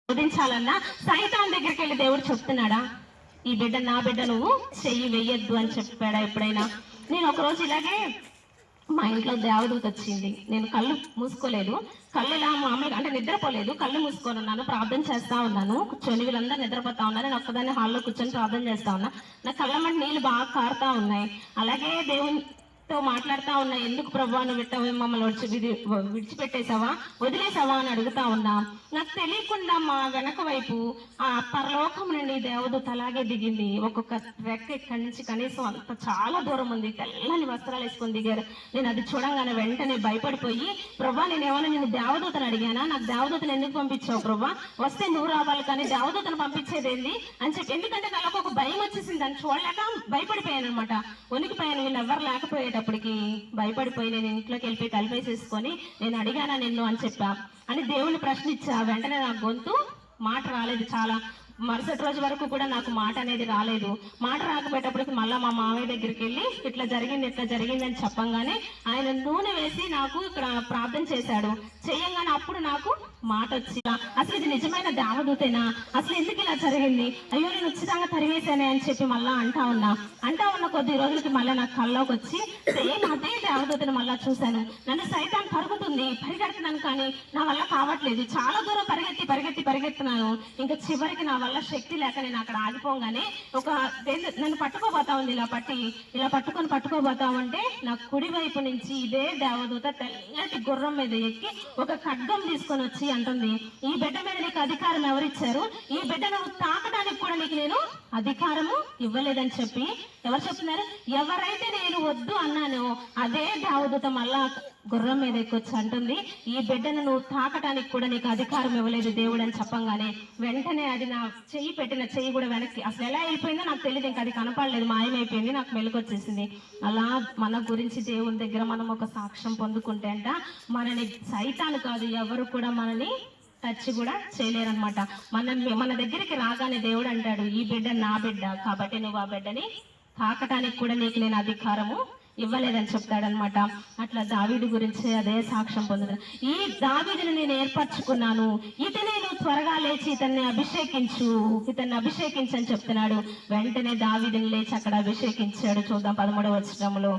బోధించాలన్నా సైతాన్ దగ్గరికి వెళ్ళి దేవుడు చెప్తున్నాడా? ఈ బిడ్డ నా బిడ్డ, నువ్వు చెయ్యి వెయ్యొద్దు అని చెప్పాడా ఎప్పుడైనా? నేను ఒకరోజు ఇలాగే మా ఇంట్లో దేవదూత వచ్చింది. నేను కళ్ళు మూసుకోలేదు, కళ్ళు ఇలా మామూలుగా అంటే నిద్రపోలేదు, కళ్ళు మూసుకొని ఉన్నాను, ప్రార్థన చేస్తా ఉన్నాను. కూర్చొని వీళ్ళందరూ నిద్రపోతా ఉన్నారు, నేను ఒక్కదాన్ని హాల్లో కూర్చొని ప్రార్థన చేస్తా ఉన్నా. నా కళ్ళమంట నీళ్ళు బాగా కారుతా ఉన్నాయి. అలాగే దేవునితో మాట్లాడుతా ఉన్నా, ఎందుకు ప్రభా నువ్వు పెట్టావు, మమ్మల్ని విడిచిపెట్టేసావా, వదిలేసావా అని అడుగుతా ఉన్నా. నాకు తెలియకుండా మా వెనక వైపు ఆ పరలోకం నుండి దేవదూత అలాగే దిగింది. ఒక్కొక్క రెక్క ఇక్కడి నుంచి కనీసం అంత చాలా దూరం ఉంది, తెల్లని వస్త్రాలు వేసుకొని దిగారు. నేను అది చూడంగానే వెంటనే భయపడిపోయి, ప్రభా నేనేమన్నా నేను దేవదూతను అడిగానా, నాకు దేవదూతను ఎందుకు పంపించావు ప్రభా, వస్తే నువ్వు రావాలి కానీ దేవదూతను పంపించేదేంది అని చెప్పి. ఎందుకంటే నాకు ఒక భయం వచ్చేసింది, దాన్ని చూడలేక భయపడిపోయాను అనమాట, వణికిపోయాను. వీళ్ళు ఎవరు లేకపోయేటప్పటికి భయపడిపోయి నేను ఇంట్లోకి వెళ్ళిపోయి తలిపేసేసుకొని, నేను అడిగానా నిన్ను అని చెప్పా అని దేవుని ప్రశ్నించా. వెంటనే నా గొంతు మాట రాలేదు, చాలా మరుసటి రోజు వరకు కూడా నాకు మాట అనేది రాలేదు. మాట రాకపోయేటప్పటికి మళ్ళీ మా మామయ్య దగ్గరికి వెళ్ళి ఇట్లా జరిగింది అని చెప్పంగానే ఆయన నూనె వేసి నాకు ఇక్కడ ప్రార్థన చేశాడు. చెయ్యంగానే అప్పుడు నాకు మాట వచ్చి, అసలు ఇది నిజమైన దేవదూతేనా, అసలు ఎందుకు ఇలా జరిగింది, అయ్యో నేను ఉచితంగా తరివేశానే అని చెప్పి మళ్ళా అంటా ఉన్న కొద్ది రోజులకి మళ్ళీ నాకు కల్లోకి వచ్చి సేమ్ అదే దేవదూతను మళ్ళా చూశాను. నన్ను సైతాన్ పరిగెడుతున్నాను కానీ నా వల్ల కావట్లేదు, చాలా దూరం పరిగెత్తున్నాను. ఇంకా చివరికి నా వల్ల శక్తి లేక నేను అక్కడ ఆగిపోగానే ఒక నన్ను పట్టుకోబోతా ఉంది. ఇలా పట్టుకోబోతా ఉంటే నా కుడి వైపు నుంచి ఇదే దేవదూత తెల్లటి గుర్రం మీద ఎక్కి ఒక ఖడ్గం తీసుకొని వచ్చి అంటుంది, ఈ బిడ్డ మీద నీకు అధికారం ఎవరిచ్చారు, ఈ బిడ్డ నువ్వు తాకడానికి కూడా నీకు నేను అధికారము ఇవ్వలేదని చెప్పి. ఎవరు చెప్తున్నారు? ఎవరైతే నేను వద్దు అన్నానో అదే దేవదూత మళ్ళా గుర్రం మీద ఎక్కొచ్చి అంటుంది, ఈ బిడ్డను నువ్వు తాకటానికి కూడా నీకు అధికారం ఇవ్వలేదు దేవుడు అని చెప్పంగానే వెంటనే అది నా పెట్టిన చెయ్యి కూడా వెనక్కి అసలు ఎలా వెళ్ళిపోయిందో నాకు తెలియదు, ఇంకా అది కనపడలేదు, మాయమైపోయింది, నాకు మెలుకొచ్చేసింది. అలా మన గురించి దేవుని దగ్గర మనం ఒక సాక్ష్యం పొందుకుంటే అంట మనని సైతాను కాదు ఎవరు కూడా మనని టచ్ కూడా చేయలేరనమాట. మన దగ్గరికి రాగానే దేవుడు అంటాడు, ఈ బిడ్డ నా బిడ్డ కాబట్టి నువ్వు ఆ బిడ్డని తాకటానికి కూడా నీకు నేను అధికారము ఇవ్వలేదని చెప్తాడనమాట. అట్లా దావీదు గురించి అదే సాక్ష్యం పొందుతాను. ఈ దావీదుని నేను ఏర్పరచుకున్నాను, ఇతనే నువ్వు త్వరగా లేచి ఇతన్ని అభిషేకించు అని చెప్తున్నాడు. వెంటనే దావీదుని లేచి అక్కడ అభిషేకించాడు. చూద్దాం 13వ వచనంలో.